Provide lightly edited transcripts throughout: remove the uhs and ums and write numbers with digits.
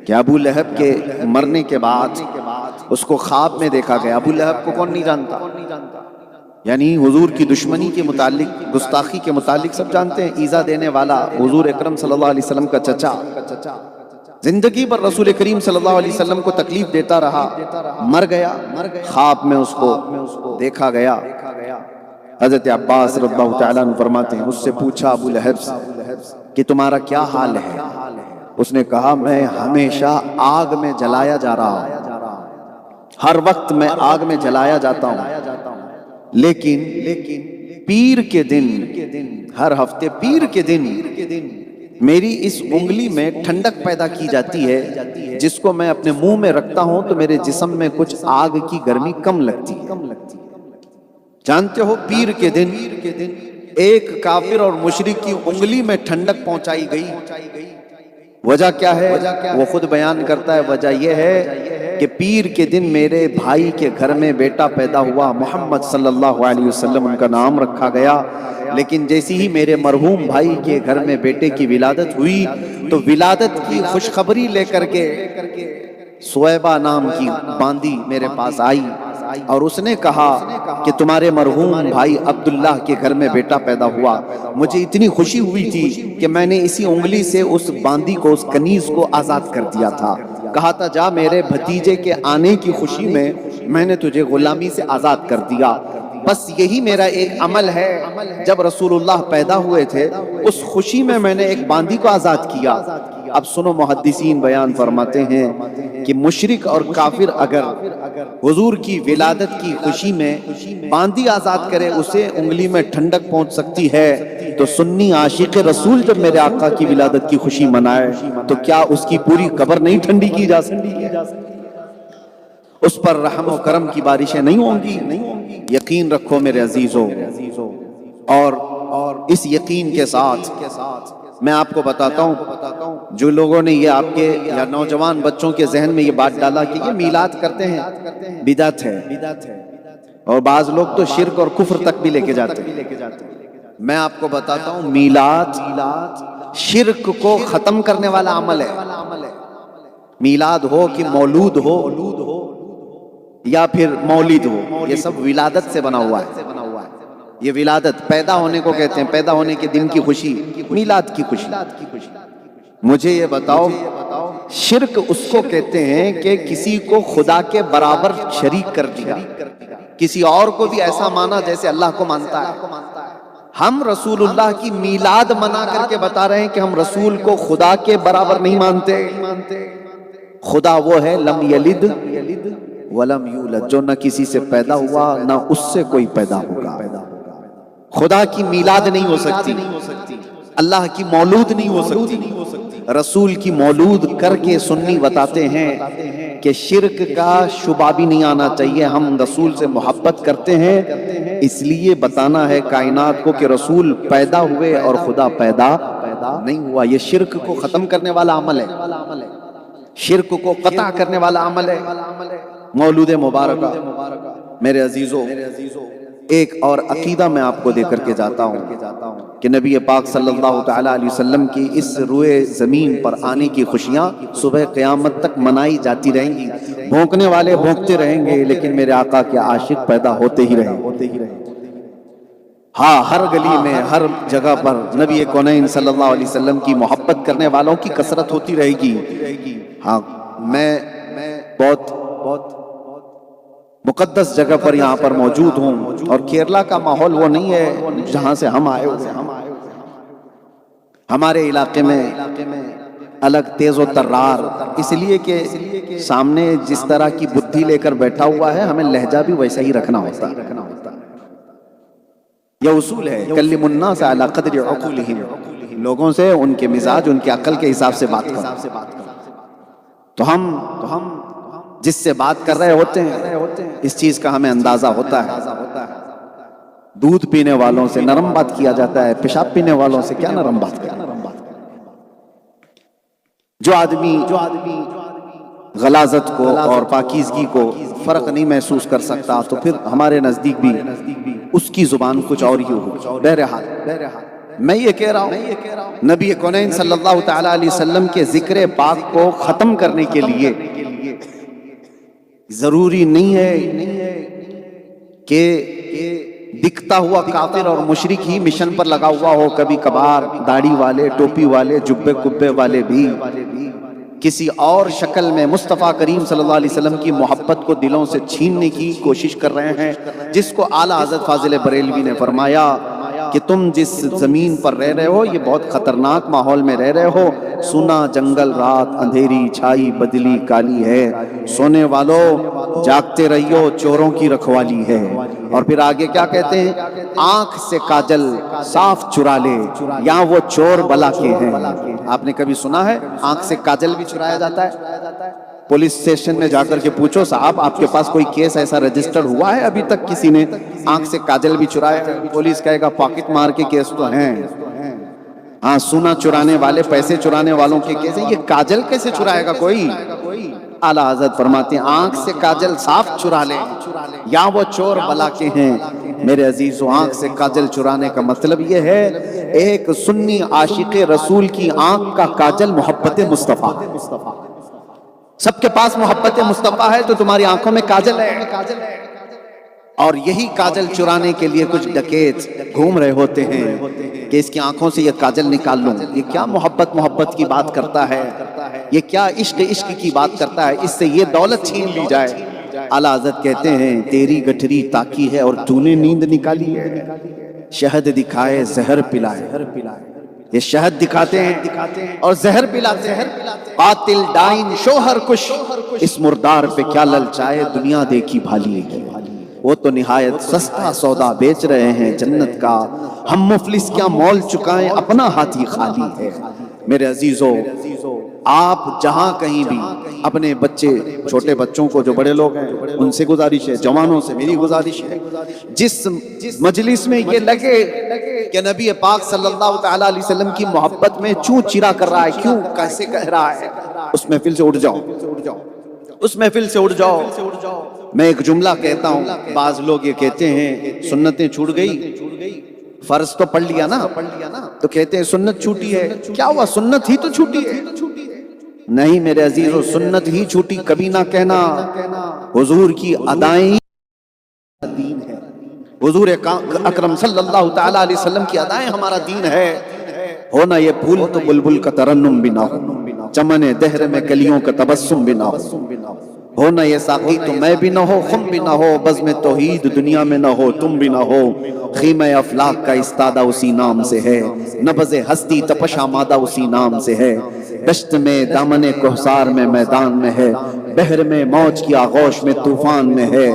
کہ ابو لہب کے مرنے کے بعد اس کو خواب میں دیکھا گیا۔ ابو لہب کو کون نہیں جانتا؟ یعنی حضور کی دشمنی کے متعلق، گستاخی کے متعلق سب جانتے ہیں۔ ایذا دینے والا حضور اکرم صلی اللہ علیہ وسلم کا چچا، زندگی پر رسول کریم صلی اللہ علیہ وسلم کو تکلیف دیتا رہا، مر گیا، خواب میں اس کو دیکھا گیا۔ حضرت عباس رضی اللہ تعالیٰ عنہ فرماتے ہیں اس سے پوچھا ابو لہب سے کہ تمہارا کیا حال ہے؟ اس نے کہا میں ہمیشہ آگ میں جلایا جا رہا ہوں، ہر وقت میں آگ میں جلایا جاتا ہوں، لیکن پیر کے دن، ہر ہفتے پیر کے دن میری اس انگلی میں ٹھنڈک پیدا کی جاتی ہے، جس کو میں اپنے منہ میں رکھتا ہوں تو میرے جسم میں کچھ آگ کی گرمی کم لگتی ہے۔ جانتے ہو پیر کے دن ایک کافر اور مشرک کی انگلی میں ٹھنڈک پہنچائی گئی، وجہ کیا ہے؟ وہ خود بیان کرتا ہے، وجہ یہ ہے کہ پیر کے دن میرے بھائی کے گھر میں بیٹا پیدا ہوا، محمد صلی اللہ علیہ وسلم ان کا نام رکھا گیا، لیکن جیسی ہی میرے مرحوم بھائی کے گھر میں بیٹے کی ولادت ہوئی تو ولادت کی خوشخبری لے کر کے سویبہ نام کی باندی میرے پاس آئی اور اس نے کہا کہ تمہارے مرحوم بھائی عبداللہ کے گھر میں بیٹا پیدا ہوا۔ مجھے اتنی خوشی ہوئی تھی کہ میں نے اسی انگلی سے اس باندی کو، اس کنیز کو آزاد کر دیا تھا، کہا تھا جا میرے بھتیجے کے آنے کی خوشی میں نے تجھے غلامی سے آزاد کر دیا۔ بس یہی میرا ایک عمل ہے، جب رسول اللہ پیدا ہوئے تھے اس خوشی میں نے ایک باندی کو آزاد کیا۔ اب سنو، محدثین بیان فرماتے ہیں کہ مشرک اور کافر اگر حضور کی ولادت کی خوشی میں باندی آزاد کرے، اسے انگلی میں ٹھنڈک پہنچ سکتی ہے، تو سنی عاشق رسول جب میرے آقا کی ولادت کی خوشی منائے تو کیا اس کی پوری قبر نہیں ٹھنڈی کی جا سکتی؟ اس پر رحم و کرم کی بارشیں نہیں ہوں گی؟ یقین رکھو میرے عزیزوں، اور اس یقین کے ساتھ میں آپ کو بتاتا ہوں، جو لوگوں نے یہ آپ کے یا نوجوان بچوں کے ذہن میں یہ بات ڈالا کہ یہ میلاد کرتے ہیں، بدعت ہے، اور بعض لوگ تو شرک اور کفر تک بھی لے کے جاتے ہیں، میں آپ کو بتاتا ہوں میلاد شرک کو ختم کرنے والا عمل ہے۔ میلاد ہو کہ مولود ہو یا پھر مولد ہو، یہ سب ولادت سے بنا ہوا ہے۔ یہ ولادت پیدا ہونے کو کہتے ہیں، پیدا ہونے کے دن کی خوشی، میلاد کی خوشی۔ مجھے یہ بتاؤ، شرک اس کو کہتے ہیں کہ کسی کو خدا کے برابر شریک کر دیا، کسی اور کو بھی ایسا مانا جیسے اللہ کو مانتا ہے۔ ہم رسول اللہ کی میلاد منا کر کے بتا رہے ہیں کہ ہم رسول کو خدا کے برابر نہیں مانتے۔ خدا وہ ہے لم یلد ولم یولد، جو نہ کسی سے پیدا ہوا نہ اس سے کوئی پیدا ہوگا۔ خدا کی میلاد نہیں ہو سکتی، اللہ کی مولود نہیں ہو سکتی۔ رسول کی مولود کر کے سنی بتاتے ہیں کہ شرک کا شبہ بھی نہیں آنا چاہیے۔ ہم رسول سے محبت کرتے ہیں، اس لیے بتانا ہے کائنات کو کہ رسول پیدا ہوئے اور خدا پیدا نہیں ہوا۔ یہ شرک کو ختم کرنے والا عمل ہے، شرک کو قطع کرنے والا عمل ہے مولود مبارکہ۔ میرے عزیزوں، ایک اور عقیدہ میں آپ کو دے کر کے جاتا ہوں کہ نبی پاک صلی اللہ تعالیٰ علیہ وسلم کی اس روئے زمین پر آنے کی خوشیاں صبح قیامت تک منائی جاتی رہیں گی۔ بھونکنے والے بھونکتے رہیں گے، لیکن میرے آقا کے عاشق پیدا ہوتے ہی رہیں گے۔ ہاں، ہر گلی میں، ہر جگہ پر نبی کونین صلی اللہ علیہ وسلم کی محبت کرنے والوں کی کثرت ہوتی رہے گی۔ ہاں، میں بہت مقدس جگہ پر یہاں پر موجود ہوں، اور کیرلا کا ماحول وہ نہیں ہے جہاں سے ہم آئے ہوئے ہیں۔ ہمارے علاقے میں الگ تیز و ترار، اس لیے کہ سامنے جس طرح کی بدھی لے کر بیٹھا ہوا ہے، ہمیں لہجہ بھی ویسا ہی رکھنا ہوتا ہے۔ یہ اصول ہے، کلم الناس علی قدر عقولہم، لوگوں سے ان کے مزاج، ان کے عقل کے حساب سے بات کرو۔ تو ہم جس سے بات کر رہے ہوتے ہیں اس چیز کا ہمیں اندازہ ہوتا ہے۔ دودھ پینے والوں سے نرم بات کیا جاتا ہے، پیشاب پینے والوں سے کیا نرم بات کرنا۔ جو آدمی غلاظت کو اور پاکیزگی کو فرق نہیں محسوس کر سکتا، تو پھر ہمارے نزدیک بھی اس کی زبان کچھ اور ہی ہو۔ بہرحال میں یہ کہہ رہا ہوں نبی کونین صلی اللہ تعالی علیہ وسلم کے ذکر پاک کو ختم کرنے کے لیے ضروری نہیں ہے کہ دکھتا ہوا کافر اور مشرک ہی مشن پر لگا ہوا ہو. کبھی کبھار داڑھی والے، ٹوپی والے، جبے کبے والے بھی کسی اور شکل میں مصطفیٰ کریم صلی اللہ علیہ وسلم کی محبت کو دلوں سے چھیننے کی کوشش کر رہے ہیں، جس کو اعلیٰ حضرت فاضل بریلوی نے فرمایا کہ تم جس زمین پر رہ رہے ہو یہ بہت خطرناک ماحول میں رہ رہے ہو. سنا جنگل رات اندھیری چھائی بدلی کالی ہے، سونے والو جاگتے رہیو چوروں کی رکھوالی ہے. اور پھر آگے کیا کہتے ہیں؟ آنکھ سے کاجل صاف چرا لے یا وہ چور بلا کے ہیں. آپ نے کبھی سنا ہے آنکھ سے کاجل بھی چرایا جاتا ہے؟ پولیس اسٹیشن میں جا کر کے پوچھو صاحب آپ کے پاس کوئی کیس ایسا رجسٹر ہوا ہے ابھی تک کسی نے آنکھ سے کاجل بھی چرایا ہے؟ پولیس کہے گا پاکٹ مار کے کیس تو ہیں. ہاں سونا چرانے والے، پیسے چرانے والوں کے کیس ہیں، یہ کاجل کیسے چرائے گا کوئی؟ اعلیٰ حضرت فرماتے ہیں آنکھ سے کاجل صاف چرا لیں یا وہ چور بلا کے ہیں. میرے عزیزو آنکھ سے کاجل چرانے کا مطلب یہ ہے ایک سنی عاشق رسول کی آنکھ کا کاجل محبت مصطفیٰ. سب کے پاس محبت مصطفیٰ ہے تو تمہاری آنکھوں میں کاجل ہے، اور یہی کاجل چرانے کے لیے کچھ ڈکیت گھوم رہے ہوتے ہیں کہ اس کی آنکھوں سے یہ کاجل نکال لوں. یہ کیا محبت کی بات کرتا ہے، یہ کیا عشق کی بات کرتا ہے، اس سے یہ دولت چھین لی جائے. اعلیٰ حضرت کہتے ہیں تیری گٹھری تاکی ہے اور تو نے نیند نکالی ہے. شہد دکھائے زہر پلائے، یہ شہد دکھاتے ہیں اور زہر پلاتے ہیں. قاتل ڈائن شوہر کش، اس مردار پہ کیا للچائے دنیا دیکھی بھالی ہے. وہ تو نہایت سستا سودا بیچ رہے ہیں جنت کا، ہم مفلس کیا مول چکائیں اپنا ہاتھی خالی ہے. میرے عزیزو آپ جہاں کہیں بھی اپنے بچے، چھوٹے بچوں کو، جو بڑے لوگ ہیں ان سے گزارش ہے، جوانوں سے میری گزارش ہے، جس مجلس میں یہ لگے کہ نبی پاک صلی اللہ تعالی علیہ وسلم کی محبت میں چوں چرا کر رہا ہے، کیوں کیسے کہہ رہا ہے، اس محفل سے اٹھ جاؤ، اس محفل سے اٹھ جاؤ. میں ایک جملہ کہتا ہوں، بعض لوگ یہ کہتے ہیں سنتیں چھوٹ گئی، فرض تو پڑھ لیا نا تو کہتے ہیں سنت چھوٹی ہے. کیا ہوا، سنت ہی تو چھوٹی ہے. نہیں میرے عزیزو، سنت ہی چھوٹی کبھی نہ کہنا. حضور کی ادائیں دین ہے، حضور اکرم صلی اللہ تعالی علیہ وسلم کی ادائیں ہمارا دین ہے. ہونا یہ پھول تو بلبل کا ترنم بھی نہ ہو، چمن دہر میں کلیوں کا تبسم بھی نہ ہو. ہونا یہ ساقی تو میں بھی نہ ہو، خم بھی نہ ہو، بزم توحید دنیا میں نہ ہو، تم بھی نہ ہو. خیمہ افلاک کا استادہ اسی نام سے ہے، نبض ہستی تپش آمادہ اسی نام سے ہے. دشت میں دامن کوثر میں میدان میں ہے، بحر میں موج کی آغوش میں طوفان میں ہے.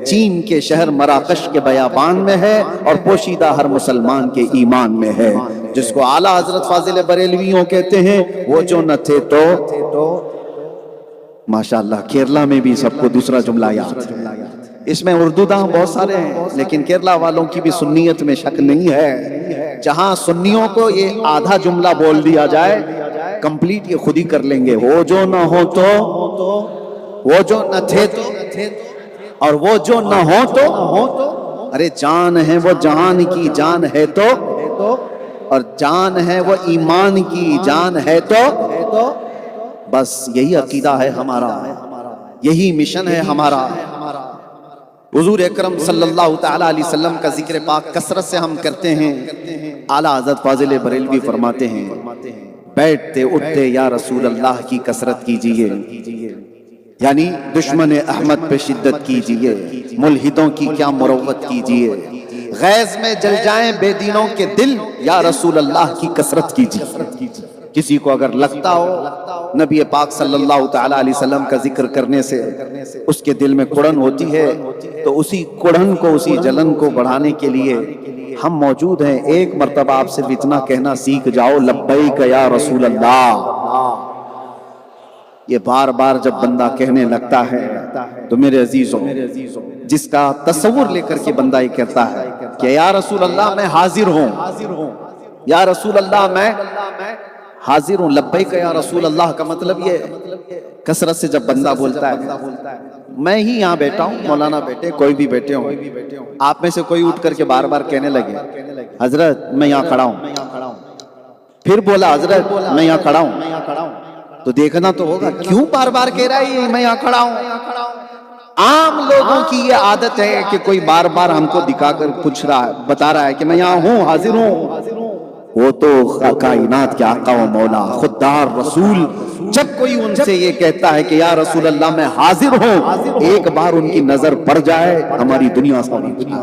چین کے شہر مراکش کے بیابان میں ہے اور پوشیدہ ہر مسلمان کے ایمان میں ہے. جس کو اعلیٰ حضرت فاضل بریلویوں کہتے ہیں وہ جو نہ تھے تو ماشاءاللہ. کیرلا میں بھی سب کو دوسرا جملہ یاد ہے. اس میں اردو داں بہت سارے ہیں لیکن کیرلا والوں کی بھی سنیت میں شک نہیں ہے. جہاں سنیوں کو یہ آدھا جملہ بول دیا جائے کمپلیٹ یہ خود ہی کر لیں گے. وہ جو نہ ہو تو، وہ جو نہ تھے تو، اور وہ جو نہ ہو تو. ارے جان ہے وہ جہان کی جان ہے تو، اور جان ہے وہ ایمان کی جان ہے تو. بس یہی عقیدہ ہے ہمارا، یہی مشن ہے ہمارا. حضور اکرم صلی اللہ تعالی علیہ وسلم کا ذکر پاک کثرت سے ہم کرتے ہیں. اعلیٰ حضرت فاضل بریلوی فرماتے ہیں بیٹھتے اٹھتے یا رسول اللہ کی کثرت کیجئے، یعنی دشمن احمد پہ شدت کیجئے، ملحدوں کی کیا مروت کیجئے، غیظ میں جل جائیں بے دینوں کے دل، یا رسول اللہ کی کثرت کیجئے. کسی کو اگر لگتا ہو نبی پاک صلی اللہ تعالی علیہ وسلم کا ذکر کرنے سے اس کے دل میں کڑن ہوتی ہے تو اسی کڑن کو، اسی جلن کو بڑھانے کے لیے ہم موجود ہیں. ایک مرتبہ آپ صرف اتنا کہنا سیکھ جاؤ، لبیک یا رسول اللہ. یہ بار بار جب بندہ کہنے لگتا ہے تو میرے عزیزوں، جس کا تصور لے کر کے بندہ یہ کہتا ہے کہ یا رسول اللہ میں حاضر ہوں، یا رسول اللہ میں حاضر ہوں لبیک یا رسول اللہ کا مطلب یہ ہے کثرت سے جب بندہ بولتا ہے میں ہی یہاں بیٹھا ہوں، مولانا بیٹھے، کوئی بھی بیٹھے ہوں، آپ میں سے کوئی اٹھ کر کے بار بار کہنے لگے حضرت میں یہاں کھڑا ہوں، پھر بولا حضرت میں یہاں کھڑا ہوں، تو دیکھنا تو ہوگا کیوں بار بار کہہ رہا ہے میں یہاں کھڑا ہوں۔ عام لوگوں کی یہ عادت ہے کہ کوئی بار بار ہم کو دکھا کر پوچھ رہا ہے، بتا رہا ہے کہ میں یہاں ہوں، حاضر ہوں۔ وہ تو کائنات کے آقا و مولا خوددار رسول جب کوئی ان سے یہ کہتا ہے کہ یا رسول اللہ میں حاضر ہوں، ایک بار ان کی نظر پڑ جائے ہماری دنیا سمجھ جائے۔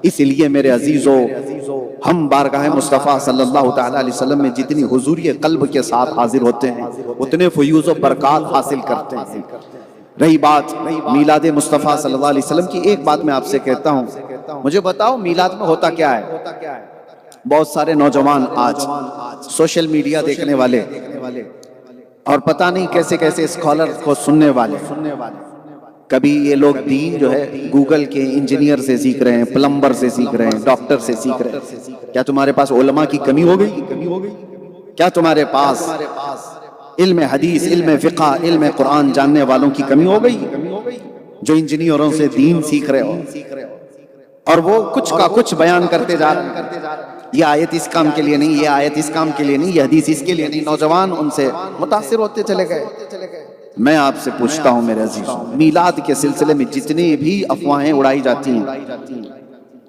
اس لیے میرے عزیزو ہم بارگاہ مصطفیٰ صلی اللہ تعالیٰ علیہ وسلم میں جتنی حضوری قلب کے ساتھ حاضر ہوتے ہیں اتنے فیوز و برکات حاصل کرتے ہیں۔ رہی بات میلاد مصطفیٰ صلی اللہ علیہ وسلم کی، ایک بات میں آپ سے کہتا ہوں، مجھے بتاؤ میلاد میں ہوتا کیا ہے؟ بہت سارے نوجوان آج سوشل میڈیا دیکھنے والے اور پتہ نہیں کیسے کیسے اسکالر کو سننے والے، کبھی یہ لوگ دین جو ہے گوگل کے انجینئر سے سیکھ رہے ہیں، پلمبر سے سیکھ رہے ہیں، ڈاکٹر سے سیکھ رہے ہیں۔ کیا تمہارے پاس علماء کی کمی ہو گئی؟ کیا تمہارے پاس علم حدیث، علم فقہ، علم قرآن جاننے والوں کی کمی ہو گئی جو انجینئروں سے دین سیکھ رہے ہو اور وہ کچھ کا کچھ بیان کرتے جا رہے ہیں؟ یہ آیت اس کام کے لیے نہیں، یہ آیت اس کام کے لیے نہیں، یہ حدیث اس کے لیے نہیں۔ نوجوان ان سے متاثر ہوتے چلے گئے۔ میں آپ سے پوچھتا ہوں میرے عزیزوں، میلاد کے سلسلے میں جتنی بھی افواہیں اڑائی جاتی ہیں،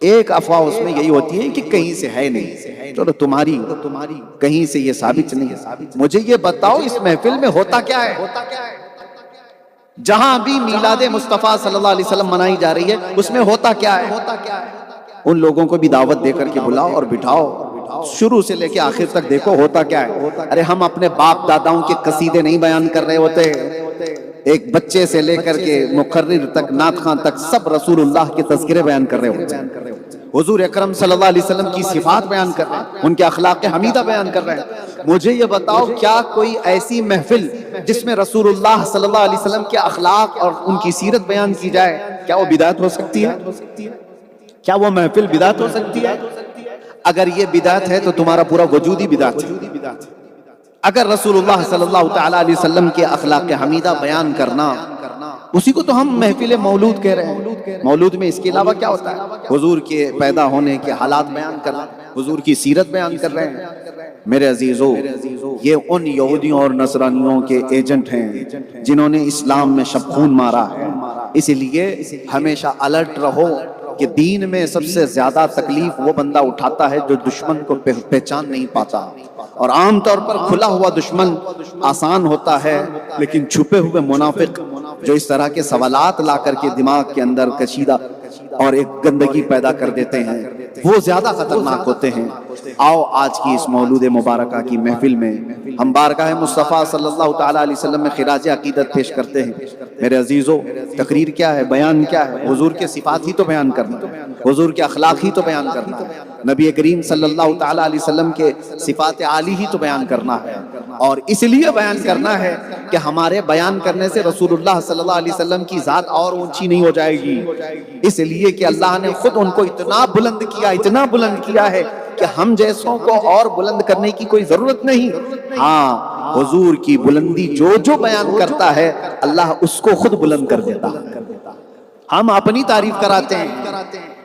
ایک افواہ اس میں یہی ہوتی ہے کہ کہیں سے ہے نہیں۔ چلو تمہاری کہیں سے یہ ثابت نہیں ہے، مجھے یہ بتاؤ اس محفل میں ہوتا کیا ہے؟ جہاں بھی میلاد مصطفیٰ صلی اللہ علیہ وسلم منائی جا رہی ہے اس میں ہوتا کیا ہے؟ ان لوگوں کو بھی دعوت دے کر کے بلاؤ اور بٹھاؤ، شروع سے لے کے آخر تک دیکھو ہوتا کیا ہے۔ ارے ہم اپنے باپ داداؤں کے قصیدے نہیں بیان کر رہے ہوتے، ایک بچے سے لے کر کے مقرر تک، نعت خواں تک، سب رسول اللہ کے تذکرے بیان کر رہے ہوتے ہیں، حضور اکرم صلی اللہ علیہ وسلم کی صفات بیان کر رہے ہیں، ان کے اخلاق حمیدہ بیان کر رہے ہیں۔ مجھے یہ بتاؤ کیا کوئی ایسی محفل جس میں رسول اللہ صلی اللہ علیہ وسلم کے اخلاق اور ان کی سیرت بیان کی جائے، کیا وہ بدعت ہو سکتی ہے؟ کیا وہ محفل بدعت ہو سکتی ہے؟ اگر یہ بدعت ہے تو تمہارا پورا وجود ہی بدعت ہے۔ اگر رسول اللہ صلی اللہ تعالیٰ علیہ وسلم کے اخلاق حمیدہ بیان کرنا، اسی کو تو ہم محفل مولود کہہ رہے ہیں۔ مولود میں اس کے علاوہ کیا ہوتا ہے؟ حضور کے پیدا ہونے کے حالات بیان کرنا، حضور کی سیرت بیان کر رہے ہیں۔ میرے عزیزو یہ ان یہودیوں اور نصرانیوں کے ایجنٹ ہیں جنہوں نے اسلام میں شب خون مارا ہے۔ اس لیے ہمیشہ الرٹ رہو کہ دین میں سب سے زیادہ تکلیف وہ بندہ اٹھاتا ہے جو دشمن کو پہچان نہیں پاتا، اور عام طور پر کھلا ہوا دشمن آسان ہوتا ہے، لیکن چھپے ہوئے منافق جو اس طرح کے سوالات لا کر کے دماغ کے اندر کشیدہ اور ایک گندگی پیدا کر دیتے ہیں، وہ زیادہ خطرناک ہوتے ہیں۔ آؤ آج کی اس مولود مبارکہ کی محفل میں ہم بارگاہ مصطفیٰ صلی اللہ تعالیٰ علیہ وسلم میں خراج عقیدت پیش کرتے ہیں۔ میرے عزیزو تقریر کیا ہے، بیان کیا ہے؟ حضور کے صفات ہی تو بیان کرنا، حضور کے اخلاق ہی تو بیان کرنا ہے، نبی کریم صلی اللہ تعالیٰ علیہ وسلم کے صفات عالی ہی تو بیان کرنا ہے، اور اس لیے بیان کرنا ہے کہ ہمارے بیان کرنے سے رسول اللہ صلی اللہ علیہ وسلم کی ذات اور اونچی نہیں ہو جائے گی، اس لیے کہ اللہ نے خود ان کو اتنا بلند کیا، اتنا بلند کیا ہے کہ ہم جیسوں کو اور بلند کرنے کی کوئی ضرورت نہیں۔ ہاں حضور کی بلندی جو بیان کرتا ہے اللہ اس کو خود بلند کر دیتا ہے۔ ہم اپنی تعریف کراتے ہیں،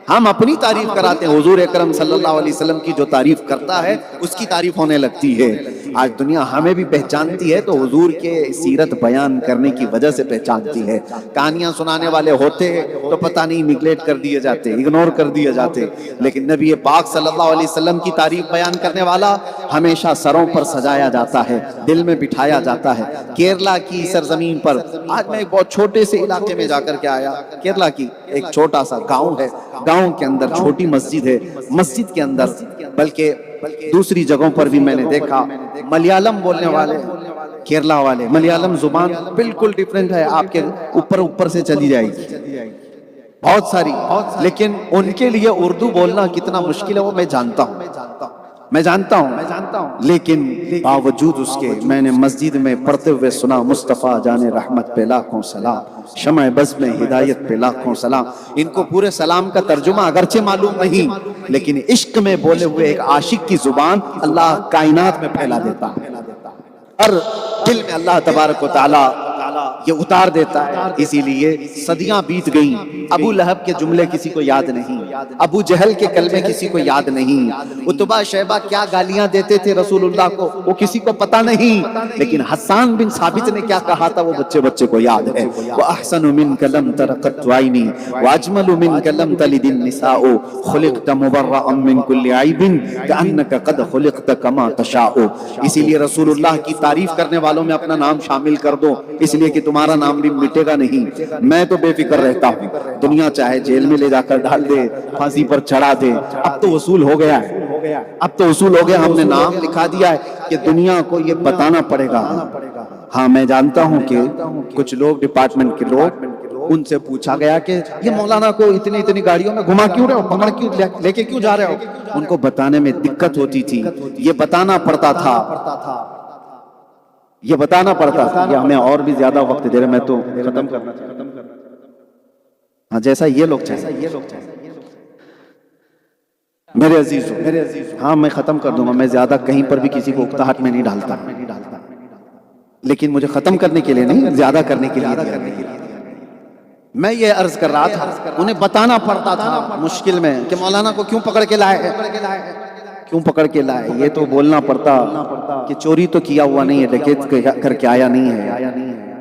ہم اپنی تعریف کراتے ہیں، حضور اکرم صلی اللہ علیہ وسلم کی جو تعریف کرتا ہے اس کی تعریف ہونے لگتی ہے۔ آج دنیا ہمیں بھی پہچانتی ہے تو حضور کے سیرت بیان کرنے کی وجہ سے پہچانتی ہے۔ کہانیاں سنانے والے ہوتے تو پتہ نہیں نگلیکٹ کر دیے جاتے، اگنور کر دیے جاتے، لیکن نبی پاک صلی اللہ علیہ وسلم کی تعریف بیان کرنے والا ہمیشہ سروں پر سجایا جاتا ہے، دل میں بٹھایا جاتا ہے۔ کیرلا کی سرزمین پر آج میں ایک بہت چھوٹے سے علاقے میں جا کر کے آیا، کیرلا کی ایک چھوٹا سا گاؤں ہے، گاؤں کے اندر چھوٹی مسجد ہے، مسجد کے اندر بلکہ دوسری جگہوں پر بھی میں نے دیکھا ملیالم بولنے والے، کیرلا والے، ملیالم زبان بالکل ڈیفرنٹ ہے، آپ کے اوپر سے چلی جائے گی بہت ساری، لیکن ان کے لیے اردو بولنا کتنا مشکل ہے وہ میں جانتا ہوں، لیکن باوجود اس کے میں نے مسجد میں پڑھتے ہوئے سنا مصطفیٰ جان رحمت پہ لاکھوں سلام، شمع بزم ہدایت پہ لاکھوں سلام۔ ان کو پورے سلام کا ترجمہ اگرچہ معلوم نہیں، لیکن عشق میں بولے ہوئے ایک عاشق کی زبان اللہ کائنات میں پھیلا دیتا ہے۔ اور دل میں اللہ تبارک و تعالی یہ اتار دیتا ہے. اسی لیے صدیاں بیت گئیں، ابو لہب کے جملے کسی کو یاد نہیں، ابو جہل کے کلمے کسی کو یاد نہیں، عتبہ شیبہ کیا گالیاں دیتے تھے رسول اللہ کو وہ کسی کو پتہ نہیں، لیکن حسان بن ثابت نے کیا کہا تھا وہ بچے کو یاد ہے. وَأَحْسَنُ مِنْكَ لَمْ تَرَ قَطُّ عَيْنِي وَأَجْمَلُ مِنْكَ لَمْ تَلِدِ النِّسَاءُ خُلِقْتَ مُبَرَّأً مِنْ كُلِّ عَيْبٍ كَأَنَّكَ قَدْ خُلِقْتَ كَمَا تَشَاءُ. اسی لیے رسول اللہ کی تعریف کرنے والوں میں اپنا نام شامل کر دو، اس لیے کہ تمہارا نام بھی مٹے گا نہیں. میں تو بے فکر رہتا ہوں، دنیا چاہے جیل میں لے جا کر ڈال دے، پھانسی پر چڑھا دے، اب تو وصول ہو گیا ہے، اب تو وصول ہو گیا. ہم نے نام لکھا دیا ہے کہ دنیا کو یہ بتانا پڑے گا. ہاں میں جانتا ہوں کہ کچھ لوگ ڈپارٹمنٹ کے لوگ، ان سے پوچھا گیا کہ یہ مولانا کو اتنی گاڑیوں میں گھما کیوں رہے ہو، پکڑ کیوں لے کے کیوں جا رہے ہو؟ ان کو بتانے میں دقت ہوتی تھی، یہ بتانا پڑتا تھا، یہ بتانا پڑتا تھا. یہ ہمیں اور بھی زیادہ وقت دے رہے، میں تو ختم کرنا چاہتا ہوں. ہاں جیسا یہ لوگ چاہیے میرے عزیزو. ہاں میں ختم کر دوں گا، میں زیادہ کہیں پر بھی کسی کو اکتاہٹ میں نہیں ڈالتا، لیکن مجھے ختم کرنے کے لیے نہیں، زیادہ کرنے کے لیے. میں یہ عرض کر رہا تھا انہیں بتانا پڑتا تھا مشکل میں کہ مولانا کو کیوں پکڑ کے لائے، کیوں پکڑ کے لائے. یہ تو بولنا پڑتا کہ چوری تو کیا ہوا نہیں ہے، ڈکیت کر کے آیا نہیں ہے،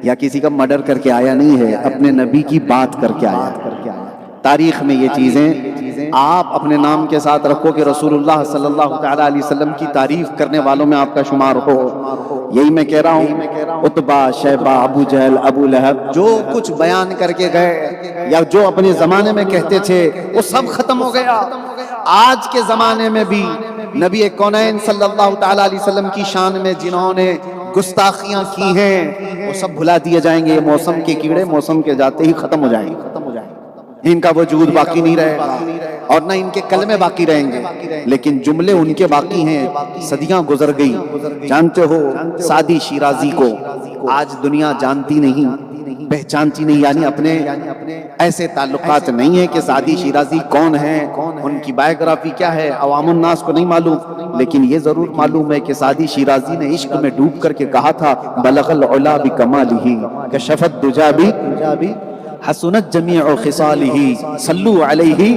یا کسی کا مرڈر کر کے آیا نہیں ہے، اپنے نبی کی بات کر کے آیا. تاریخ میں یہ چیزیں آپ اپنے نام کے ساتھ رکھو کہ رسول اللہ صلی اللہ تعالیٰ علیہ وسلم کی تعریف کرنے والوں میں آپ کا شمار ہو. یہی میں کہہ رہا ہوں، عتبہ شیبہ ابو جہل ابو لہب جو کچھ بیان کر کے گئے یا جو اپنے زمانے میں کہتے تھے وہ سب ختم ہو گیا. آج کے زمانے میں بھی نبی کونین صلی اللہ تعالیٰ علیہ وسلم کی شان میں جنہوں نے گستاخیاں کی ہیں وہ سب بھلا دیے جائیں گے. موسم کے کیڑے موسم کے جاتے ہی ختم ہو جائیں گے، ان کا وجود باقی نہیں رہے گا اور نہ ان کے کلمے باقی رہیں گے، لیکن جملے ان کے باقی ہیں. صدیاں گزر گئی. جانتے ہو سعدی شیرازی کو آج دنیا جانتی نہیں، پہچانتی نہیں، یعنی اپنے ایسے تعلقات نہیں ہیں کہ سعدی شیرازی کون ہیں، ان کی بائیوگرافی کیا ہے، عوام الناس کو نہیں معلوم. لیکن یہ ضرور معلوم ہے کہ سعدی شیرازی نے عشق میں ڈوب کر کے کہا تھا بلغ العلا بکمالہ کشفت دجا بھی حسنت جمیع خصالہ صلو علیہ.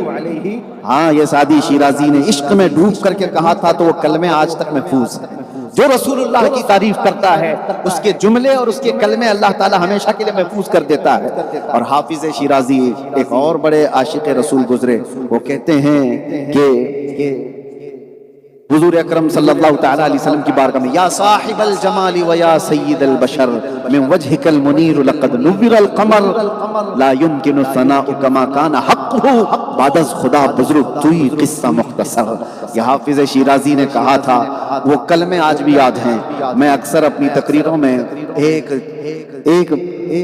ہاں یہ سعدی شیرازی نے عشق میں ڈوب کر کے کہا تھا تو وہ کلمے آج تک محفوظ ہیں. جو رسول اللہ کی تعریف کرتا ہے اس کے جملے اور اس کے کلمے اللہ تعالی ہمیشہ کے لیے محفوظ کر دیتا ہے. اور حافظ شیرازی ایک اور بڑے عاشق رسول گزرے، وہ کہتے ہیں کہ حضور اکرم صلی اللہ تعالیٰ علیہ وسلم کی بارگاہ میں یا صاحب الجمال و یا سید البشر من وجهك المنیر لقد نور القمر لا يمكن الثناء كما كان حقه بعد از خدا بزرگ توی قصہ مختصر. یہ حافظ شیرازی نے کہا تھا، وہ کلمے آج بھی یاد ہیں. میں اکثر اپنی تقریروں میں ایک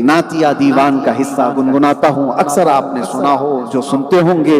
نعتیہ دیوان کا حصہ گنگناتا ہوں، اکثر آپ نے سنا ہو، جو سنتے ہوں گے.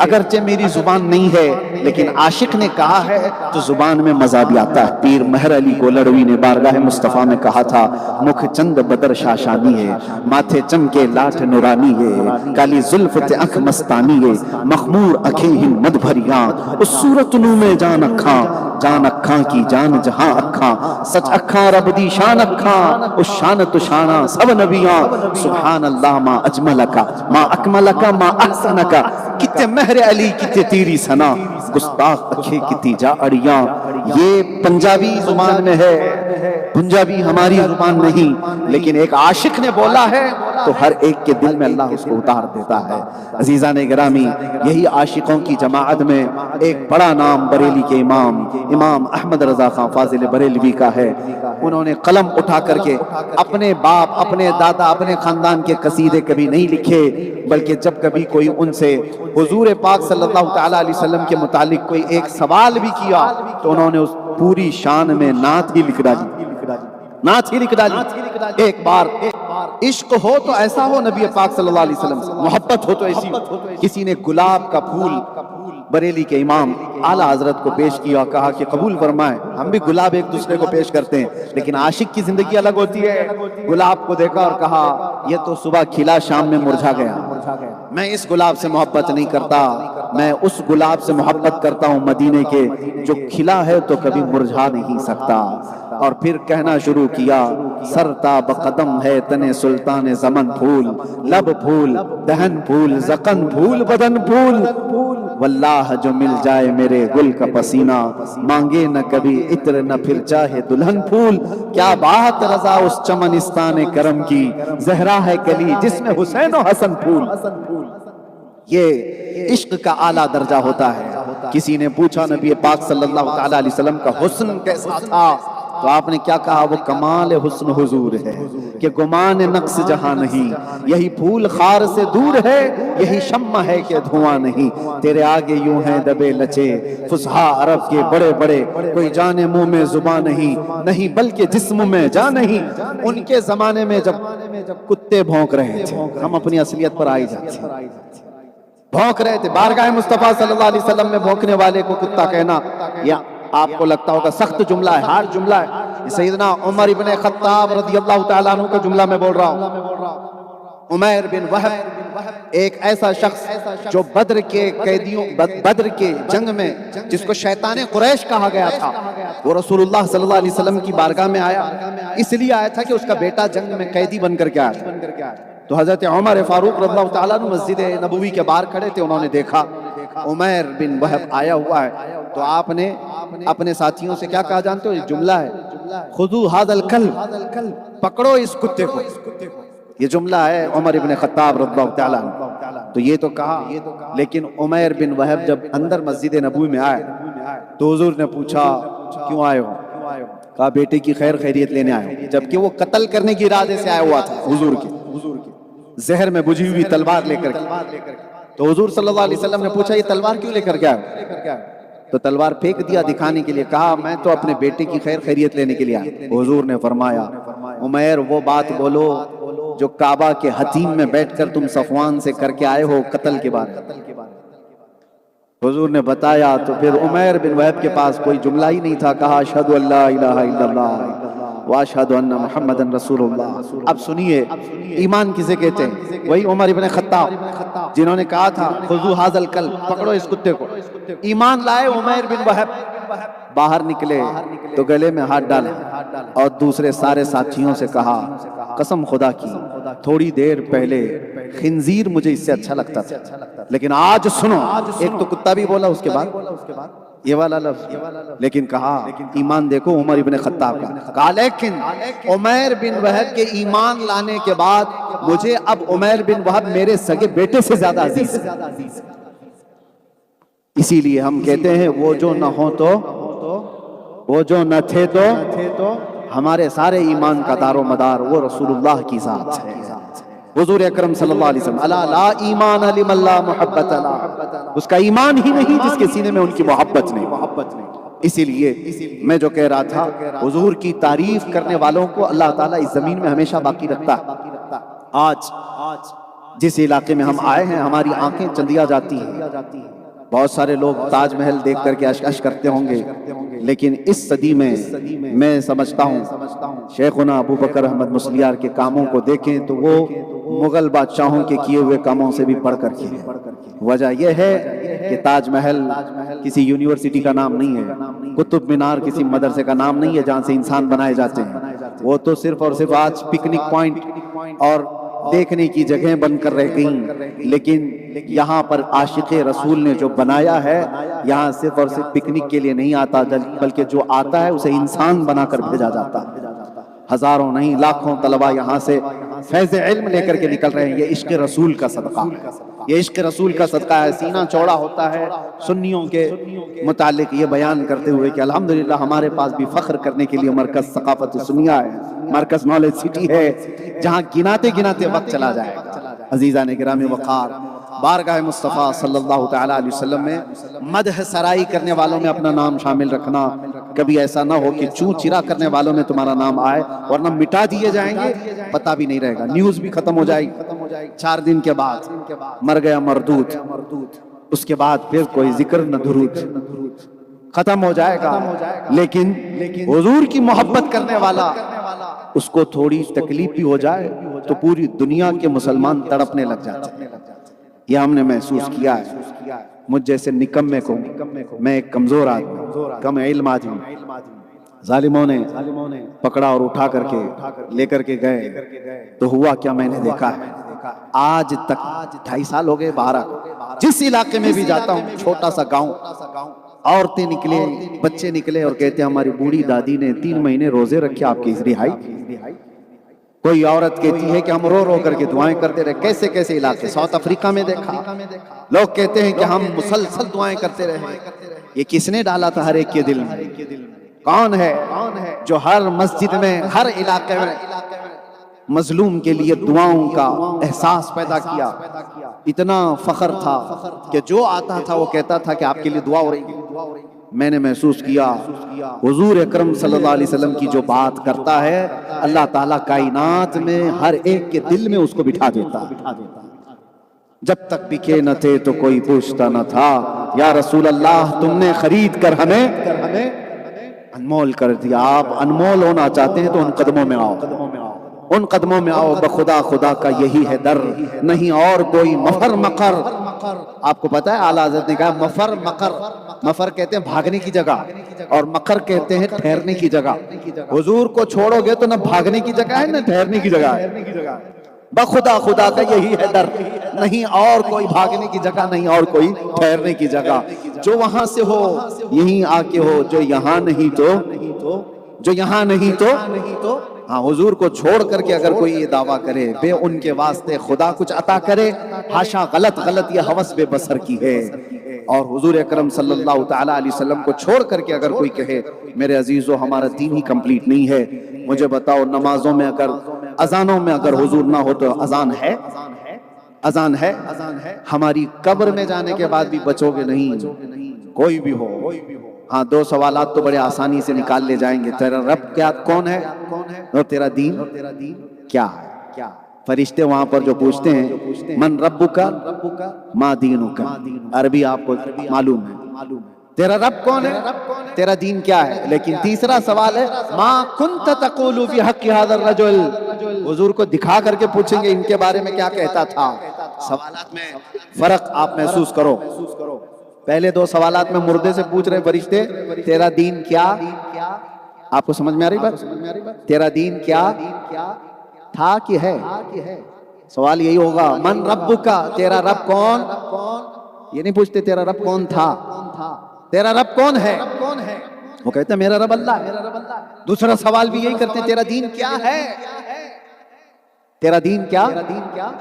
اگرچہ میری زبان نہیں ہے لیکن عاشق نے کہا ہے تو زبان میں مزہ بھی آتا ہے. پیر مہر علی گولڑوی نے بارگاہ مصطفیٰ میں کہا تھا مکھ چند بدر شاشانی ہے، ماتھے چمکے لاٹھ نورانی ہے، کالی زلف تے اکھ مستانی ہے، مخمور اکھیں ہن مد بھریاں اس صورت نو میں جان اکھاں، جان اکھاں کی جان جہاں اکھاں، سچ اکھاں رب دی شان اکھاں، اس شان تو شانہ سب نبیاں. سبحان اللہ ما اجملکا ما اکملکا ما احسنکا، کتے مہر علی کتے تیری سنا، گستاخ اکھے کتی جا اڑیاں. یہ پنجابی زبان میں ہے، پنجابی ہماری زبان نہیں، لیکن ایک عاشق نے بولا ہے تو ہر ایک کے دل میں اللہ اس کو اتار دیتا ہے. عزیزان گرامی، یہی عاشقوں کی جماعت میں ایک بڑا نام بریلی کے امام احمد رضا خان فاضل بریلوی کا ہے. انہوں نے قلم اٹھا کر کے اپنے باپ، اپنے دادا، اپنے خاندان کے قصیدے کبھی نہیں لکھے، بلکہ جب کبھی کوئی ان سے حضور پاک صلی اللہ تعالیٰ علیہ وسلم کے متعلق کوئی ایک سوال بھی کیا تو انہوں نے اس پوری شان میں نعت ہی لکھ ڈالی. ایک بار عشق ہو تو ایسا ہو نبی پاک صلی اللہ علیہ وسلم سے، محبت ہو تو ایسی ہو. کسی نے گلاب کا پھول بریلی کے امام اعلیٰ حضرت کو پیش کیا، کہا کہ قبول فرمائیں. ہم بھی گلاب ایک دوسرے کو پیش کرتے ہیں لیکن عاشق کی زندگی الگ ہوتی ہے. گلاب کو دیکھا اور کہا یہ تو صبح کھلا شام میں مرجھا گیا، میں اس گلاب سے محبت نہیں کرتا، میں اس گلاب سے محبت کرتا ہوں مدینے کے جو کھلا ہے تو کبھی مرجھا نہیں سکتا. اور پھر کہنا شروع کیا، سرتا بقدم ہے تنے سلطان زمن پھول، لب پھول دہن پھول زقن پھول بدن پھول، واللہ جو مل جائے میرے گل کا پسینہ، مانگے نہ کبھی عطر نہ پھر چاہے دلہن پھول۔ کیا بات رضا اس چمنستان کرم کی، زہرا ہے کلی جس میں حسین و حسن پھول۔ یہ عشق کا اعلیٰ درجہ ہوتا ہے۔ کسی نے پوچھا نبی پاک صلی اللہ تعالیٰ علیہ وسلم کا حسن کیسا تھا، تو آپ نے کیا کہا، وہ کمال حسن حضور ہے کہ گمان نقص جہاں نہیں، یہی پھول خار سے دور ہے، یہی شمع ہے کہ دھواں نہیں، تیرے آگے یوں ہیں دبے لچے فصحا عرب کے بڑے بڑے، کوئی جانے منہ میں زبان نہیں بلکہ جسم میں جان نہیں۔ ان کے زمانے میں جب کتے بھونک رہے تھے، ہم اپنی اصلیت پر آئی جاتے ہیں، بھونک رہے تھے بارگاہ مصطفیٰ صلی اللہ علیہ وسلم میں بھونکنے والے کو کتا کہنا، یا آپ کو لگتا ہوگا سخت جملہ ہے، ہارڈ جملہ ہے، یہ سیدنا عمر ابن خطاب رضی اللہ تعالیٰ عنہ کا جملہ میں بول رہا ہوں۔ عمیر بن وہب ایک ایسا شخص جو بدر کے قیدیوں، بدر کے جنگ میں جس کو شیطان قریش کہا گیا تھا، وہ رسول اللہ صلی اللہ علیہ وسلم کی بارگاہ میں آیا، اس لیے آیا تھا کہ اس کا بیٹا جنگ میں قیدی بن کر کے آیا۔ تو حضرت عمر فاروق رضی اللہ تعالیٰ عنہ مسجد نبوی کے باہر کھڑے تھے، انہوں نے دیکھا عمیر بن وہب آیا ہوا ہے، تو آپ نے اپنے ساتھیوں سے کیا کہا جانتے ہو، یہ جملہ ہے، خذو ھذا الکلب، پکڑو اس کتے کو، یہ جملہ ہے عمر بن خطاب رضی اللہ تعالیٰ عنہ۔ تو یہ تو کہا، لیکن عمیر بن وہب جب اندر مسجد نبوی میں آئے تو حضور نے پوچھا کیوں آئے ہو، کہا بیٹے کی خیر خیریت لینے آئے ہو، جبکہ وہ قتل کرنے کی ارادے سے آیا ہوا تھا، حضور کے زہر میں بجھی ہوئی تلوار لے کر کے۔ تو حضور صلی اللہ علیہ وسلم نے پوچھا یہ تلوار کیوں لے کر کے آئے، تو تلوار پھینک دیا دکھانے کے لیے، کہا میں تو اپنے بیٹے کی خیر خیریت لینے کے لیے آیا۔ حضور نے فرمایا عمیر وہ بات بولو جو کعبہ کے حتیم میں بیٹھ کر تم صفوان سے کر کے آئے ہو قتل کے بارے۔ حضور نے بتایا، تو پھر عمیر بن وہب کے پاس کوئی جملہ ہی نہیں تھا، کہا اشہد ان لا الہ الا اللہ واشہد ان محمدًا رسول اللہ۔ اب سنیے ایمان کسے کہتے ہیں، وہی عمر ابن خطاب جنہوں نے کہا تھا خذو ھذا الکلب، پکڑو اس کتے کو۔ ایمان لائے عمیر بن وہب، باہر نکلے تو گلے میں ہاتھ ڈالا اور دوسرے سارے ساتھیوں سے کہا قسم خدا کی تھوڑی دیر پہلے خنزیر مجھے اس سے اچھا لگتا تھا، لیکن آج سنو، ایک تو کتا بھی بولا اس کے بعد یہ والا لفظ، لیکن کہا ایمان دیکھو عمر ابن خطاب کا، کہا لیکن عمیر بن وہب کے ایمان لانے کے بعد مجھے اب عمیر بن وہب میرے سگے بیٹے سے زیادہ عزیز ہے۔ اسی لیے ہم کہتے ہیں وہ جو نہ ہو تو، وہ جو نہ تھے تو، ہمارے سارے ایمان کا دار و مدار وہ رسول اللہ کی ذات ہے، حضور اکرم صلی اللہ علیہ وسلم۔ الا لا ایمان لمن لا محبت له، اس کا ایمان ہی نہیں جس کے سینے میں ان کی محبت نہیں۔ اسی لیے میں جو کہہ رہا تھا، حضور کی تعریف کرنے والوں کو اللہ تعالیٰ اس زمین میں ہمیشہ باقی رکھتا ہے۔ آج جس علاقے میں ہم آئے ہیں ہماری آنکھیں چندیا جاتی ہیں، بہت سارے لوگ تاج محل دیکھ کر کے اشک کرتے ہوں گے، لیکن اس صدی میں میں سمجھتا ہوں شیخنا ابو بکر احمد مسلیار کے کاموں کو دیکھیں تو وہ مغل بادشاہوں کے کیے ہوئے کاموں سے بھی بڑھ کر کے، وجہ یہ ہے کہ تاج محل کسی یونیورسٹی کا نام نہیں ہے، قطب مینار کسی مدرسے کا نام نہیں ہے جہاں سے انسان بنائے جاتے ہیں، وہ تو صرف اور صرف آج پکنک پوائنٹ اور دیکھنے کی جگہیں بن کر رہ گئیں، لیکن یہاں پر عاشق رسول نے جو بنایا ہے، یہاں صرف اور صرف پکنک کے لیے نہیں آتا بلکہ جو آتا ہے اسے انسان بنا کر بھیجا جاتا ہے۔ ہزاروں نہیں لاکھوں طلبہ یہاں سے فیض علم لے کر کے نکل رہے ہیں، یہ عشق رسول کا صدقہ ہے، یہ عشق رسول کا صدقہ ہے۔ سینہ چوڑا ہوتا ہے سنیوں کے متعلق یہ بیان کرتے ہوئے کہ الحمدللہ ہمارے پاس بھی فخر کرنے کے لیے مرکز ثقافت سنیہ ہے، مرکز نالج سٹی ہے، جہاں گناتے گناتے وقت چلا جائے گا۔ عزیزان گرامی وقار، بارگاہ مصطفیٰ صلی اللہ تعالیٰ علیہ وسلم میں مدح سرائی کرنے والوں میں اپنا نام شامل رکھنا، کبھی ایسا نہ ہو کہ چوں چرا کرنے والوں میں تمہارا نام آئے، ورنہ مٹا دیے جائیں گے، پتہ بھی نہیں رہے گا، نیوز بھی ختم ہو جائے گی، 4 دن کے بعد مر گیا مردود، اس کے بعد پھر کوئی ذکر نہ درود، ختم ہو جائے گا۔ لیکن حضور کی محبت کرنے والا، اس کو تھوڑی تکلیف بھی ہو جائے تو پوری دنیا کے مسلمان تڑپنے لگ جاتے ہیں۔ یہ ہم نے محسوس کیا ہے۔ مجھ جیسے نکمے کو، میں ایک کمزور آدمی، کم علم آدمی، ظالموں نے پکڑا اور اٹھا کر کے لے کر کے گئے تو ہوا کیا میں نے دیکھا ہے، آج تک 2.5 سال ہو گئے باہر، جس علاقے میں بھی جاتا ہوں چھوٹا سا گاؤں، عورتیں نکلے بچے نکلے اور کہتے ہیں ہماری بوڑھی دادی نے 3 مہینے روزے رکھے آپ کی رہائی کی۔ کوئی عورت کہتی ہے کہ ہم رو رو کر کے دعائیں کرتے رہے۔ کیسے کیسے علاقے، ساؤتھ افریقہ میں دیکھا، لوگ کہتے ہیں کہ ہم مسلسل دعائیں کرتے رہے۔ یہ کس نے ڈالا تھا ہر ایک کے دل میں؟ کون ہے جو ہر مسجد میں ہر علاقے میں مظلوم کے لیے دعاؤں کا احساس پیدا کیا؟ اتنا فخر تھا کہ جو آتا تھا وہ کہتا تھا کہ آپ کے لیے دعا ہو رہی ہے۔ میں نے محسوس کیا حضور اکرم صلی اللہ علیہ وسلم کی جو بات کرتا ہے اللہ تعالیٰ کائنات میں ہر ایک کے دل میں اس کو بٹھا دیتا۔ جب تک بکے نہ تھے تو کوئی پوچھتا نہ تھا، یا رسول اللہ تم نے خرید کر ہمیں انمول کر دیا۔ آپ انمول ہونا چاہتے ہیں تو ان قدموں میں آؤ، ان قدموں میں آؤ، بخدا خدا کا یہی ہے در، نہیں اور کوئی مفر مقر۔ آپ کو پتا ہے اعلیٰ حضرت نے کہا مفر مقر، مفر کہتے ہیں بھاگنے کی جگہ اور مقر کہتے ہیں ٹھہرنے کی جگہ۔ حضور کو چھوڑو گے تو نہ بھاگنے کی جگہ ہے نہ ٹھہرنے کی جگہ ہے، بخدا خدا کا یہی ہے در، نہیں اور کوئی بھاگنے کی جگہ، نہیں اور کوئی ٹھہرنے کی جگہ۔ جو وہاں سے ہو یہیں آ کے ہو، جو یہاں نہیں تو یہاں نہیں تو ہاں، حضور کو چھوڑ کر کے اگر کوئی یہ دعویٰ کرے بے ان کے واسطے خدا کچھ عطا کرے، حاشا، غلط یہ ہوس بے بسر کی ہے۔ اور حضور اکرم صلی اللہ تعالیٰ علیہ وسلم کو چھوڑ کر کے اگر کوئی کہے میرے عزیزو ہمارا دین ہی کمپلیٹ نہیں ہے، مجھے بتاؤ نمازوں میں اگر اذانوں میں اگر حضور نہ ہو تو اذان ہے؟ اذان ہے؟ ہماری قبر میں جانے کے بعد بھی بچو گے نہیں، کوئی بھی ہو۔ ہاں، 2 سوالات تو بڑے آسانی سے نکال لے جائیں گے، تیرا رب کیا کون ہے اور تیرا دین کیا ہے؟ فرشتے وہاں پر جو پوچھتے ہیں من ربک ما دینک، عربی آپ کو معلوم ہے، تیرا رب کون ہے، تیرا دین کیا ہے۔ لیکن تیسرا سوال ہے ما کنت تقول فی حق ھذا الرجل، حضور کو دکھا کر کے پوچھیں گے ان کے بارے میں کیا کہتا تھا۔ سوالات میں فرق آپ محسوس کرو۔ پہلے 2 سوالات میں مردے سے پوچھ رہے فرشتے تیرا دین کیا، آپ کو سمجھ میں آ رہی بات؟ تیرا دین کیا تھا کہ ہے؟ سوال یہی ہوگا من ربک، تیرا رب کون؟ یہ نہیں پوچھتے تیرا رب کون تھا، تیرا رب کون ہے؟ وہ کہتے ہیں میرا رب اللہ ہے۔ دوسرا سوال بھی یہی کرتے ہیں تیرا دین کیا ہے، تیرا دین کیا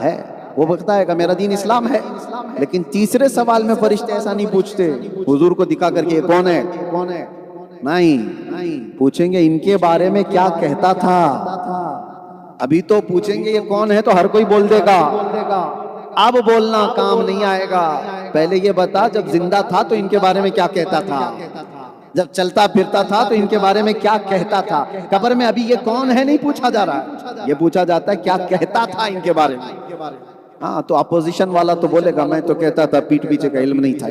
ہے؟ وہ بتاتا ہے کہ میرا دین اسلام ہے۔ لیکن تیسرے سوال میں فرشتے ایسا نہیں پوچھتے حضور کو دکھا کر کے کون ہے، نہیں پوچھیں گے ان کے بارے میں کیا کہتا تھا۔ ابھی تو پوچھیں گے یہ کون ہے تو ہر کوئی بول دے گا، اب بولنا کام نہیں آئے گا۔ پہلے یہ بتا جب زندہ تھا تو ان کے بارے میں کیا کہتا تھا، جب چلتا پھرتا تھا تو ان کے بارے میں کیا کہتا تھا۔ قبر میں ابھی یہ کون ہے نہیں پوچھا جا رہا ہے، یہ پوچھا جاتا ہے کیا کہتا تھا ان کے بارے میں۔ ہاں، تو اپوزیشن والا تو بولے گا میں تو کہتا تھا پیٹھ پیچھے کا علم نہیں تھا،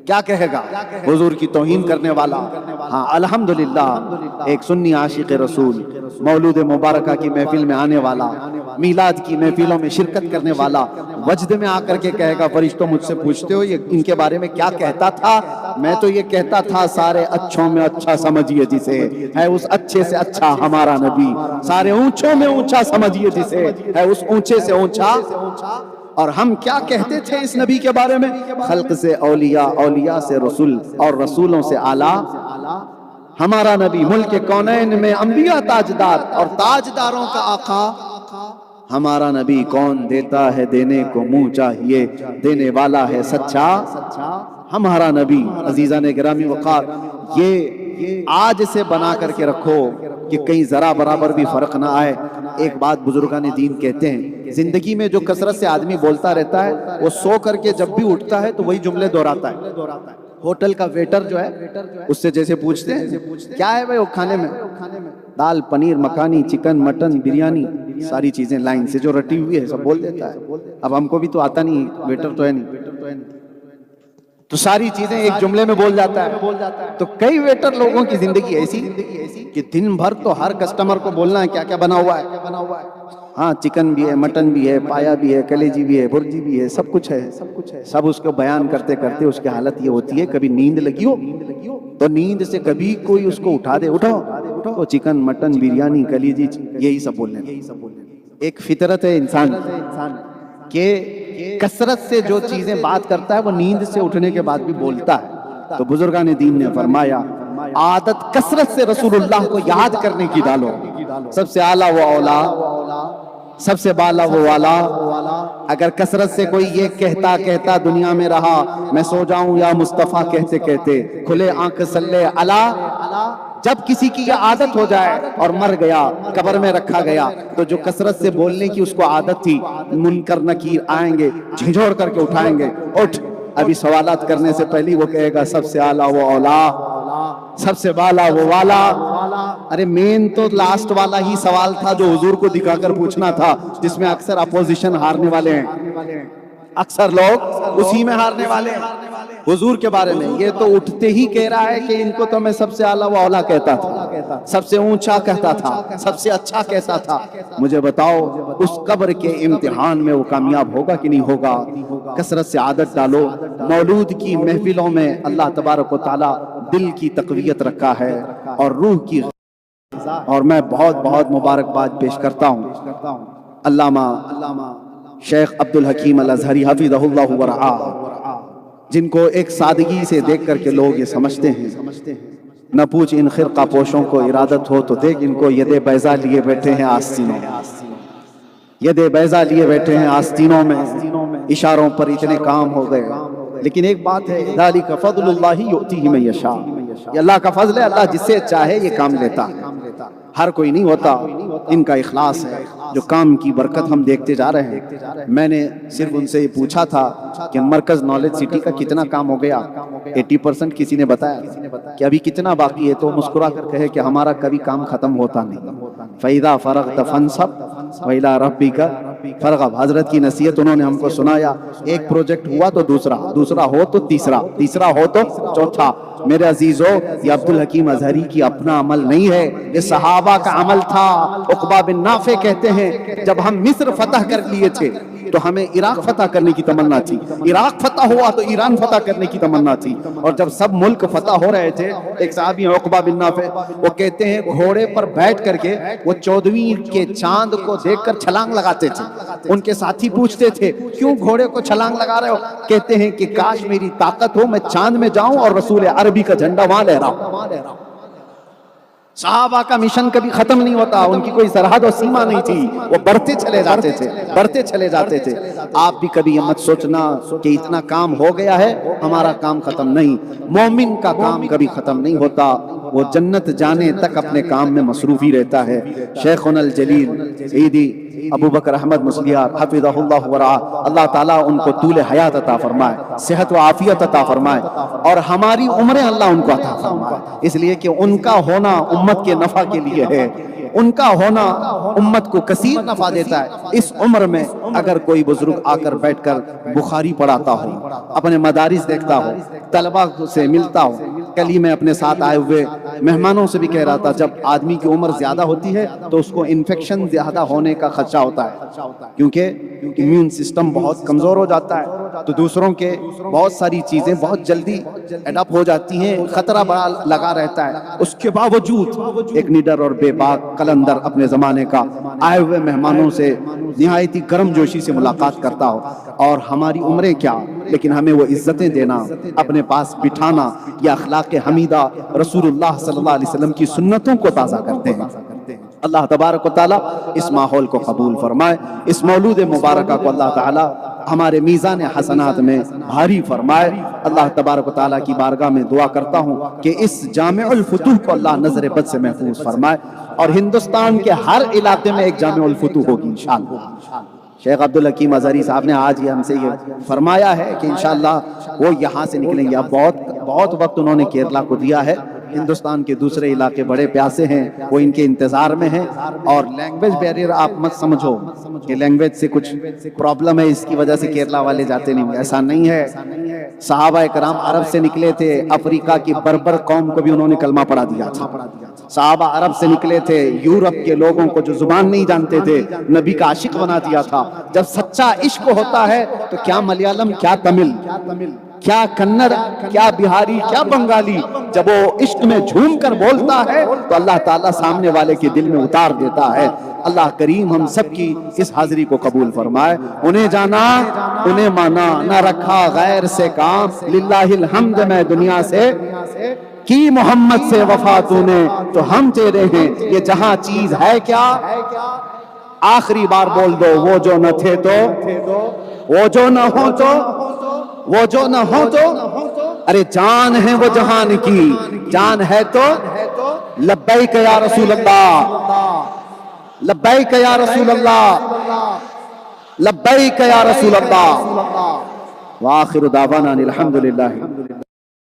کیا کہے گا حضور کی توہین کرنے والا۔ ہاں الحمدللہ، ایک سنی عاشق رسول مولود مبارکہ کی محفل میں آنے والا، میلاد کی محفلوں میں شرکت کرنے والا وجد میں آ کر کے کہے گا فرشتوں مجھ سے پوچھتے ہو یہ ان کے بارے میں کیا کہتا تھا، میں تو یہ کہتا تھا سارے اچھوں میں اچھا سمجھیے جسے، ہے اس اچھے سے اچھا ہمارا نبی، سارے اونچوں میں اونچا سمجھیے جسے، ہے اس اونچے سے اونچا۔ اور ہم کیا کہتے تھے اس نبی کے بارے میں، خلق سے اولیاء، اولیاء سے رسول اور رسولوں سے اعلیٰ ہمارا نبی، ملک کونین میں انبیاء تاجدار اور تاجداروں کا آقا ہمارا نبی، کون دیتا ہے دینے کو منہ چاہیے، دینے والا ہے سچا ہمارا نبی۔ عزیزان گرامی وقار، یہ آج سے بنا کر کے رکھو کہ کہیں ذرا برابر بھی فرق نہ آئے۔ ایک بات بزرگان دین کہتے ہیں، زندگی میں جو کثرت سے آدمی بولتا رہتا ہے وہ سو کر کے جب بھی اٹھتا ہے تو وہی جملے دہراتا ہے۔ ہوٹل کا ویٹر جو ہے اس سے جیسے پوچھتے ہیں کیا ہے بھائی وہ کھانے میں، دال، پنیر، مکھانی، چکن، مٹن، بریانی، ساری چیزیں لائن سے جو رٹی ہوئی ہے سب بول دیتا ہے۔ اب ہم کو بھی تو آتا نہیں، ویٹر تو ہے نہیں۔ تو ساری چیزیں ایک جملے میں بول جاتا ہے. تو کئی ویٹر لوگوں کی زندگی ایسی کہ دن بھر تو ہر کسٹمر کو بولنا ہے کیا کیا بنا ہوا ہے. ہاں چکن بھی ہے، مٹن بھی ہے، پایا بھی ہے، کلیجی بھی ہے، برجی بھی ہے، سب کچھ ہے. سب اس کو بیان کرتے کرتے اس کی حالت یہ ہوتی ہے کبھی نیند لگی ہو تو نیند سے کبھی کوئی اس کو اٹھا دے، اٹھو تو چکن مٹن بریانی کلیجی یہی سب بولنے. ایک فطرت ہے انسان کہ کثرت سے جو چیزیں بات کرتا ہے وہ نیند سے اٹھنے کے بعد بھی بولتا ہے. تو بزرگان دین نے فرمایا عادت کثرت سے رسول اللہ کو یاد کرنے کی ڈالو. سب سے اعلیٰ وہ اولا، سب سے بالا وہ والا. اگر کثرت سے کوئی یہ کہتا دنیا میں رہا میں سو جاؤں یا مصطفیٰ کہتے کہتے کھلے آنکھ صلی علی، جب کسی کی یہ عادت ہو جائے اور مر گیا قبر میں رکھا گیا تو جو کثرت سے بولنے کی اس کو عادت تھی، منکر نکیر آئیں گے جھنجھوڑ کر کے اٹھائیں گے، اٹھ. ابھی سوالات کرنے سے پہلے وہ کہے گا سب سے اعلیٰ وہ اولا، سب سے بالا وہ والا. ارے مین تو لاسٹ والا ہی سوال تھا جو حضور کو دکھا کر پوچھنا تھا، جس میں اکثر اپوزیشن ہارنے والے ہیں، اکثر لوگ اسی میں ہارنے والے ہیں. حضور کے بارے میں یہ تو اٹھتے ہی کہہ رہا ہے کہ ان کو تو میں سب سے اعلیٰ و اولا کہتا تھا، سب سے اونچا کہتا تھا، سب سے اچھا کہتا تھا. مجھے بتاؤ اس قبر کے امتحان میں وہ کامیاب ہوگا کہ نہیں ہوگا؟ کثرت سے عادت ڈالو. مولود کی محفلوں میں اللہ تبارک و تعالی دل کی تقویت رکھا ہے اور روح کی. اور میں بہت بہت مبارکباد پیش کرتا ہوں علامہ شیخ عبد الحکیم الازہری حفظہ اللہ ورعاہ، جن کو ایک سادگی سے دیکھ کر کے لوگ یہ سمجھتے ہیں نہ پوچھ ان خرقہ پوشوں کو ارادت ہو تو دیکھ ان کو ید بیضا لیے بیٹھے ہیں آستینوں میں، ید بیضا لیے بیٹھے ہیں آستینوں میں، اشاروں پر اتنے کام ہو گئے. لیکن ایک بات ہے ذالک فضل اللہ یؤتیہ من یشاء، یہ اللہ کا فضل ہے، اللہ جس سے چاہے یہ کام لیتا ہے، ہر کوئی نہیں ہوتا. ان کا اخلاص ہے جو کام کی برکت ہم دیکھتے جا رہے ہیں. میں نے صرف ان سے یہ پوچھا تھا کہ مرکز نالج سٹی کا کتنا کام ہو گیا، 80% کسی نے بتایا کہ ابھی کتنا باقی ہے، تو مسکرا کر کہے کہ ہمارا کبھی کام ختم ہوتا نہیں. فَإِذَا فَرَغْتَ فَانْصَبْ وَإِلَىٰ رَبِّكَ فَارْغَب. حضرت کی نصیحت انہوں نے ہم کو سنایا. ایک پروجیکٹ ہوا تو دوسرا ہو تو تیسرا ہو تو چوتھا. میرے عزیزو یہ عبد الحکیم ازہری کی اپنا عمل نہیں ہے، یہ صحابہ کا عمل تھا. عقبہ بن نافع کہتے ہیں جب ہم مصر فتح کر لیے تھے تو ہمیں عراق فتح کرنے کی تمنا تھی، عراق فتح ہوا تو ایران فتح کرنے کی تمنا تھی. اور جب سب ملک فتح ہو رہے تھے، ایک صحابی ہیں عقبہ بن نافع، وہ کہتے ہیں گھوڑے پر بیٹھ کر کے وہ 14ویں کے چاند کو دیکھ کر چھلانگ لگاتے تھے. ان کے ساتھی پوچھتے تھے کیوں گھوڑے کو چھلانگ لگا رہے ہو؟ کہتے ہیں کہ کاش میری طاقت ہو میں چاند میں جاؤں اور رسول عربی کا جھنڈا وہاں لہراؤں. صحابہ کا مشن کبھی ختم نہیں ہوتا، ان کی کوئی سرحد و سیما نہیں تھی، وہ بڑھتے چلے جاتے تھے. آپ بھی کبھی یہ مت سوچنا کہ اتنا کام ہو گیا ہے ہمارا کام ختم نہیں. مومن کا کام کبھی ختم نہیں ہوتا، وہ جنت جانے تک اپنے کام میں مصروف ہی رہتا ہے. شیخنا الجلیل سیدی ابو بکر احمد مسلیار حفظہ اللہ ورعاہ، اللہ تعالیٰ ان کو طول حیات عطا فرمائے، صحت و عافیت عطا فرمائے، اور ہماری عمریں اللہ ان کو عطا فرمائے. اس لیے کہ ان کا ہونا امت کے نفع کے لیے ہے، ان کا ہونا امت کو کثیر نفع دیتا ہے. اس عمر میں اگر کوئی بزرگ آ کر بیٹھ کر بخاری پڑھاتا ہو، اپنے مدارس دیکھتا ہو، طلبہ سے ملتا ہو. کل ہی میں اپنے ساتھ آئے ہوئے مہمانوں سے بھی کہہ رہا تھا جب آدمی کی عمر زیادہ ہوتی ہے تو اس کو انفیکشن زیادہ ہونے کا خدشہ ہوتا ہے، کیونکہ امیون سسٹم بہت کمزور ہو جاتا ہے تو دوسروں کے بہت ساری چیزیں بہت جلدی اڈاپٹ ہو جاتی ہیں، خطرہ بڑا لگا رہتا ہے. اس کے باوجود ایک نڈر اور بے باک قلندر اپنے زمانے کا آئے ہوئے مہمانوں سے نہایتی گرم جوشی سے ملاقات کرتا ہو. اور ہماری عمریں کیا، لیکن ہمیں وہ عزتیں دینا، اپنے پاس بٹھانا، یا اخلاق حمیدہ رسول اللہ صلی اللہ علیہ وسلم کی سنتوں کو تازہ کرتے ہیں. اللہ تبارک و تعالیٰ اس ماحول کو قبول فرمائے. اس مولود مبارکہ کو اللہ تعالیٰ ہمارے میزان حسنات میں بھاری فرمائے. اللہ تبارک و تعالیٰ کی بارگاہ میں دعا کرتا ہوں کہ اس جامع الفتوح کو اللہ نظر بد سے محفوظ فرمائے، اور ہندوستان کے ہر علاقے میں ایک جامع الفتوح ہوگی انشاءاللہ. شیخ عبد الحکیم ازہری صاحب نے آج ہم سے یہ فرمایا ہے کہ انشاءاللہ وہ یہاں سے نکلیں گے. اب بہت وقت انہوں نے کیرلا کو دیا ہے، ہندوستان کے دوسرے علاقے بڑے پیاسے ہیں، وہ ان کے انتظار میں ہیں۔ اور لینگویج بیریئر آپ مت سمجھو کہ لینگویج سے کچھ پرابلم ہے اس کی وجہ سے کیرلا والے جاتے نہیں، ایسا نہیں ہے۔ صحابہ کرام عرب سے نکلے تھے، افریقہ کی بربر قوم کو بھی انہوں نے کلمہ پڑھا دیا تھا۔ صحابہ عرب سے نکلے تھے، یورپ کے لوگوں کو جو زبان نہیں جانتے تھے نبی کا عاشق بنا دیا تھا۔ جب سچا عشق ہوتا ہے تو کیا ملیالم، کیا تمل، کیا کنڑ، کیا بہاری، کیا بنگالی، جب وہ عشق میں جھوم کر بولتا ہے تو اللہ تعالیٰ سامنے والے کے دل میں اتار دیتا ہے۔ اللہ کریم ہم سب کی اس حاضری کو قبول فرمائے۔ انہیں جانا، انہیں مانا، نہ رکھا غیر سے کام، للہ الحمد میں دنیا سے کی محمد سے وفا تو نے، تو ہم تیرے ہیں، یہ جہاں چیز ہے کیا؟ آخری بار بول دو، وہ جو نہ تھے تو، وہ جو نہ ہو تو، وہ جو نہ ہو تو، ارے جان ہے وہ جہان کی، جان ہے تو لبیک یا رسول اللہ، لبیک یا رسول اللہ، لبیک یا رسول اللہ۔ وآخر دعوانا الحمدللہ۔